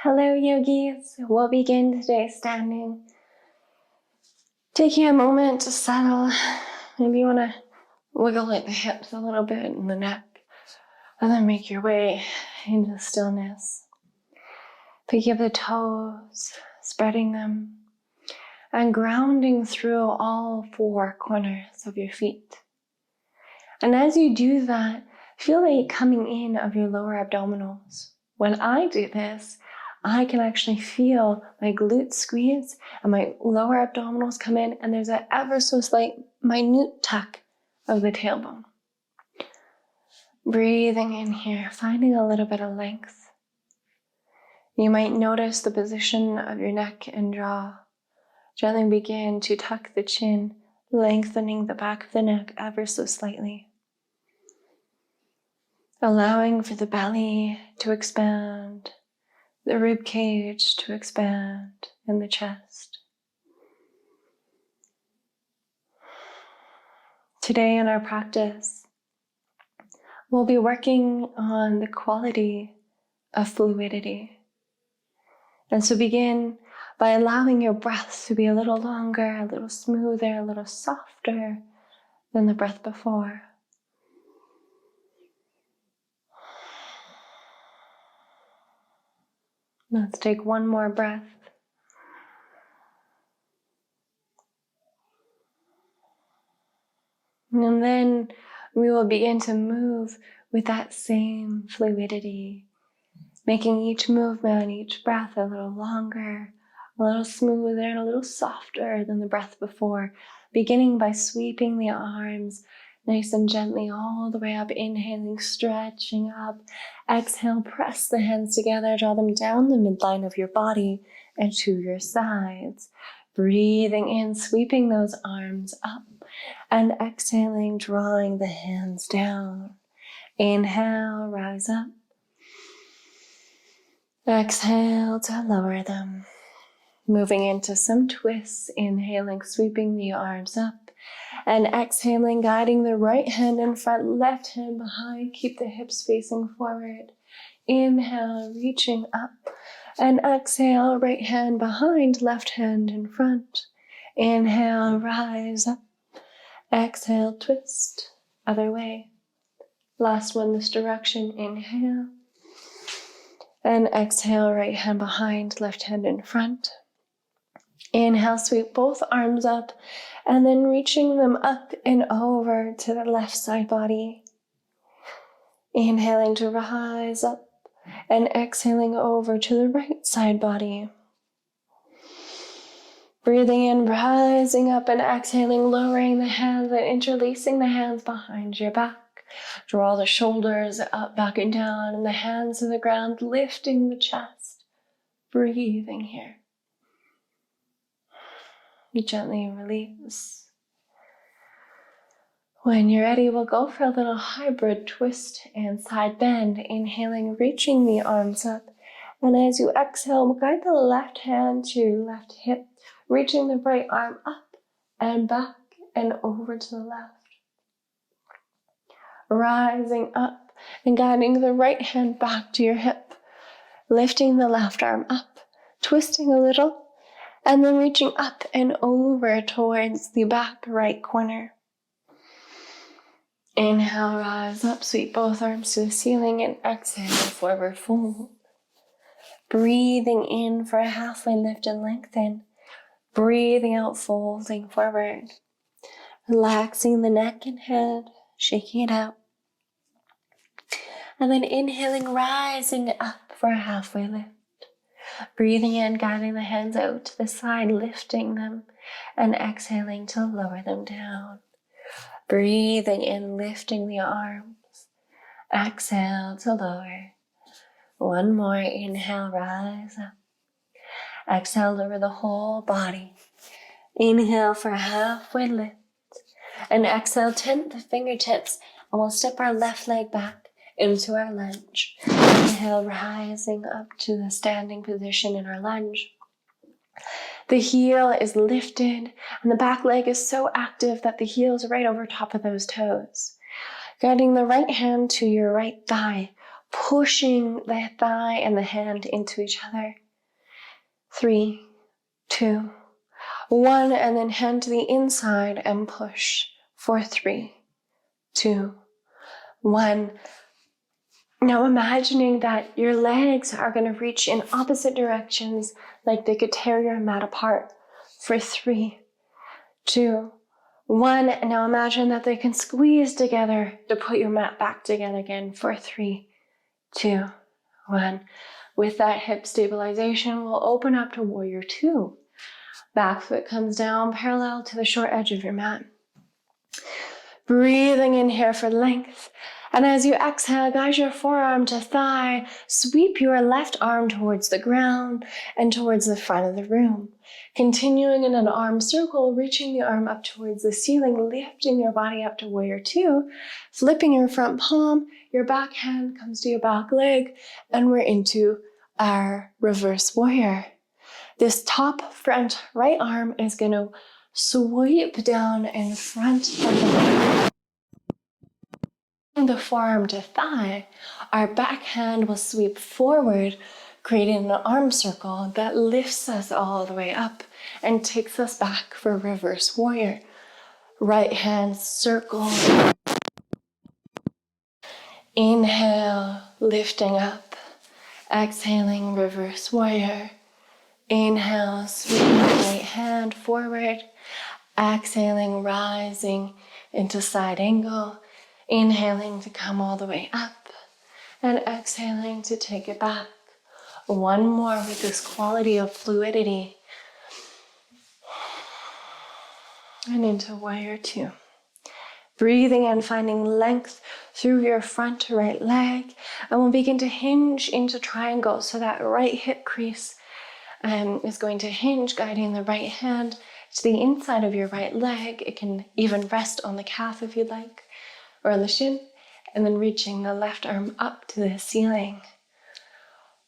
Hello yogis, we'll begin today standing. Taking a moment to settle. Maybe you want to wiggle at the hips a little bit and the neck, and then make your way into stillness. Picking up the toes, spreading them, and grounding through all four corners of your feet. And as you do that, feel the coming in of your lower abdominals. When I do this, I can actually feel my glutes squeeze and my lower abdominals come in, and there's an ever so slight minute tuck of the tailbone. Breathing in here, finding a little bit of length. You might notice the position of your neck and jaw. Gently begin to tuck the chin, lengthening the back of the neck ever so slightly. Allowing for the belly to expand, the rib cage to expand, and the chest. Today in our practice, we'll be working on the quality of fluidity. And so begin by allowing your breath to be a little longer, a little smoother, a little softer than the breath before. Let's take one more breath. And then we will begin to move with that same fluidity, making each movement, each breath a little longer, a little smoother, and a little softer than the breath before, beginning by sweeping the arms nice and gently all the way up, inhaling, stretching up. Exhale, press the hands together, draw them down the midline of your body and to your sides. Breathing in, sweeping those arms up, and exhaling, drawing the hands down. Inhale, rise up. Exhale to lower them. Moving into some twists, inhaling, sweeping the arms up. And exhaling, guiding the right hand in front, left hand behind. Keep the hips facing forward. Inhale, reaching up. And exhale, right hand behind, left hand in front. Inhale, rise up. Exhale, twist. Other way. Last one this direction. Inhale. And exhale, right hand behind, left hand in front. Inhale, sweep both arms up, and then reaching them up and over to the left side body. Inhaling to rise up, and exhaling over to the right side body. Breathing in, rising up, and exhaling, lowering the hands and interlacing the hands behind your back. Draw the shoulders up, back and down, and the hands to the ground, lifting the chest. Breathing here. Gently release. When you're ready, we'll go for a little hybrid twist and side bend. Inhaling, reaching the arms up. And as you exhale, guide the left hand to your left hip, reaching the right arm up and back and over to the left. Rising up and guiding the right hand back to your hip, lifting the left arm up, twisting a little, and then reaching up and over towards the back right corner. Inhale, rise up, sweep both arms to the ceiling, and exhale, forward fold. Breathing in for a halfway lift and lengthen. Breathing out, folding forward. Relaxing the neck and head, shaking it out. And then inhaling, rising up for a halfway lift. Breathing in, guiding the hands out to the side, lifting them, and exhaling to lower them down. Breathing in, lifting the arms. Exhale to lower. One more, inhale, rise up. Exhale, lower the whole body. Inhale for a halfway lift. And exhale, tent the fingertips, and we'll step our left leg back into our lunge. Inhale, rising up to the standing position in our lunge. The heel is lifted, and the back leg is so active that the heel is right over top of those toes. Guiding the right hand to your right thigh, pushing the thigh and the hand into each other. 3, 2, 1, and then hand to the inside and push for 3, 2, 1. Now imagining that your legs are going to reach in opposite directions like they could tear your mat apart for 3, 2, 1. And now imagine that they can squeeze together to put your mat back together again for 3, 2, 1. With that hip stabilization, we'll open up to Warrior 2. Back foot comes down parallel to the short edge of your mat. Breathing in here for length. And as you exhale, guide your forearm to thigh. Sweep your left arm towards the ground and towards the front of the room. Continuing in an arm circle, reaching the arm up towards the ceiling, lifting your body up to Warrior 2, flipping your front palm, your back hand comes to your back leg, and we're into our reverse warrior. This top front right arm is going to sweep down in front of the forearm to thigh. Our back hand will sweep forward, creating an arm circle that lifts us all the way up and takes us back for reverse warrior. Right hand circle. Inhale, lifting up. Exhaling, reverse warrior. Inhale, sweeping the right hand forward. Exhaling, rising into side angle. Inhaling to come all the way up. And exhaling to take it back. One more with this quality of fluidity. And into Warrior 2. Breathing and finding length through your front to right leg. And we'll begin to hinge into triangle so that right hip crease is going to hinge, guiding the right hand to the inside of your right leg. It can even rest on the calf if you'd like, or on the shin, and then reaching the left arm up to the ceiling.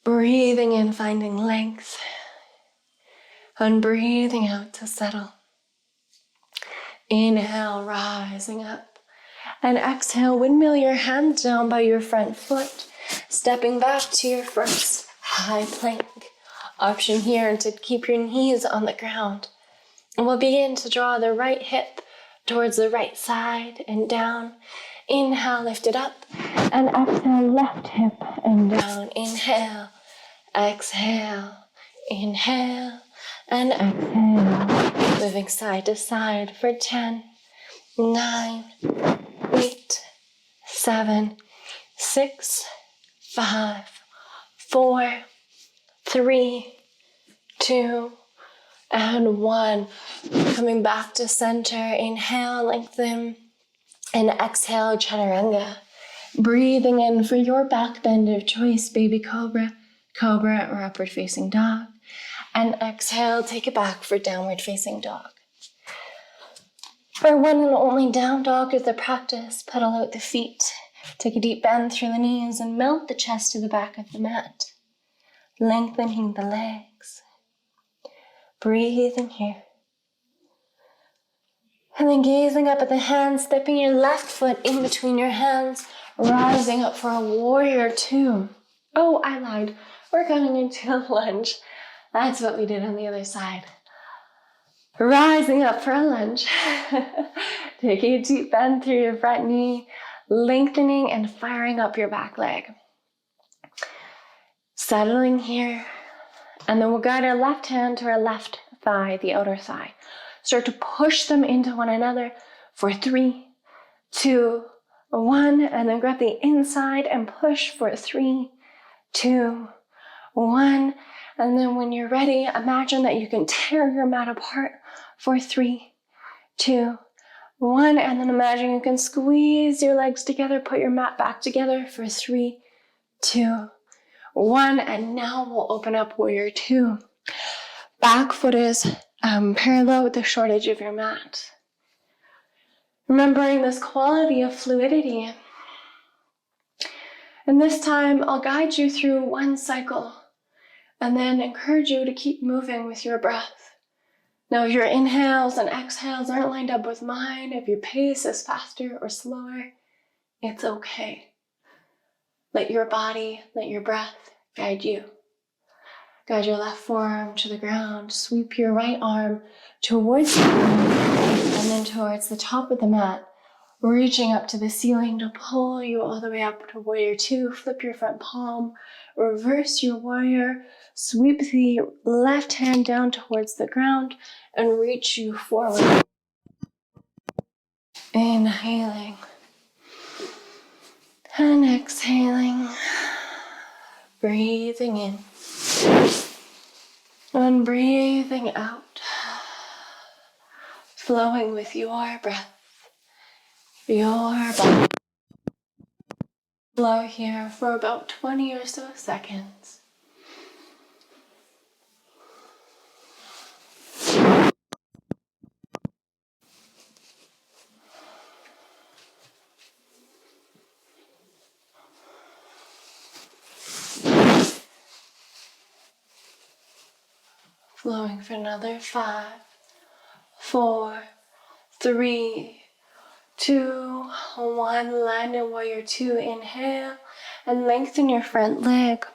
Breathing in, finding length, and breathing out to settle. Inhale, rising up, and exhale, windmill your hands down by your front foot, stepping back to your first high plank. Option here to keep your knees on the ground. And we'll begin to draw the right hip towards the right side and down. Inhale, lift it up, and exhale, left hip and down. Inhale, exhale, inhale, and exhale. Moving side to side for 10, 9, 8, 7, 6, 5, 4, 3, 2, and 1. Coming back to center. Inhale, lengthen, and exhale, chaturanga. Breathing in for your back bend of choice, baby cobra, cobra, or upward facing dog. And exhale, take it back for downward facing dog. Our one and only down dog is the practice. Pedal out the feet. Take a deep bend through the knees and melt the chest to the back of the mat. Lengthening the legs. Breathing here. And then gazing up at the hands, stepping your left foot in between your hands, rising up for a Warrior 2. Oh, I lied. We're coming into a lunge. That's what we did on the other side. Rising up for a lunge. Taking a deep bend through your front knee, lengthening and firing up your back leg. Settling here. And then we'll guide our left hand to our left thigh, the outer thigh. Start to push them into one another for 3, 2, 1. And then grab the inside and push for 3, 2, 1. And then when you're ready, imagine that you can tear your mat apart for 3, 2, 1. And then imagine you can squeeze your legs together, put your mat back together for 3, 2, 1. And now we'll open up Warrior 2. Back foot is parallel with the short edge of your mat. Remembering this quality of fluidity. And this time I'll guide you through one cycle and then encourage you to keep moving with your breath. Now, if your inhales and exhales aren't lined up with mine, if your pace is faster or slower, it's okay. Let your body, let your breath guide you. Guide your left forearm to the ground. Sweep your right arm towards the ground and then towards the top of the mat, reaching up to the ceiling to pull you all the way up to warrior two. Flip your front palm, reverse your warrior, sweep the left hand down towards the ground and reach you forward. Inhaling and exhaling, breathing in and breathing out, flowing with your breath, your body. Flow here for about 20 or so seconds. Flowing for another 5, 4, 3, 2, 1. Land in warrior two. Inhale and lengthen your front leg.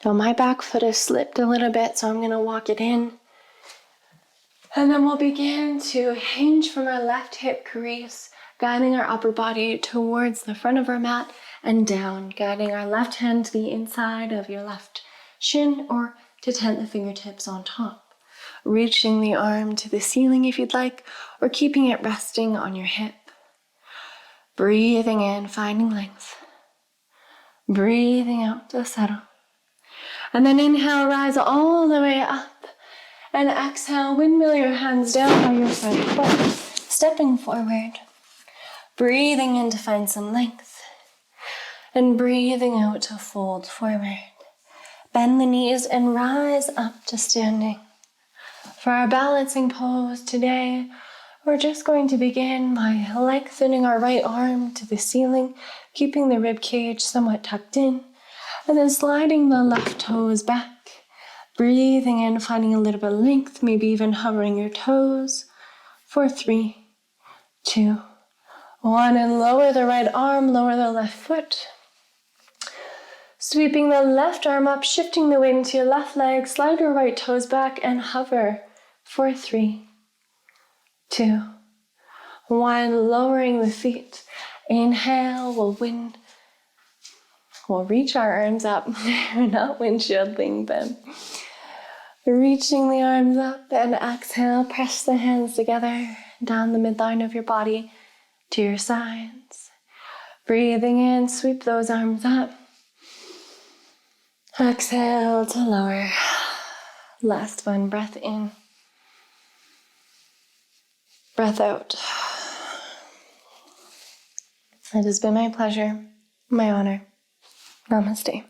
Now my back foot has slipped a little bit, so I'm going to walk it in. And then we'll begin to hinge from our left hip crease, guiding our upper body towards the front of our mat and down, guiding our left hand to the inside of your left shin or to tent the fingertips on top. Reaching the arm to the ceiling if you'd like, or keeping it resting on your hip. Breathing in, finding length. Breathing out to settle. And then inhale, rise all the way up. And exhale, windmill your hands down by your front foot, stepping forward. Breathing in to find some length. And breathing out to fold forward. Bend the knees and rise up to standing. For our balancing pose today, we're just going to begin by lengthening our right arm to the ceiling, keeping the rib cage somewhat tucked in, and then sliding the left toes back. Breathing in, finding a little bit of length, maybe even hovering your toes. For 3, 2, 1, and lower the right arm, lower the left foot. Sweeping the left arm up, shifting the weight into your left leg, slide your right toes back and hover for 3, 2, 1, lowering the feet. Inhale, we'll reach our arms up, not windshielding them. Reaching the arms up and exhale, press the hands together down the midline of your body to your sides. Breathing in, sweep those arms up. Exhale to lower. Last one, breath in. Breath out. It has been my pleasure, my honor. Namaste.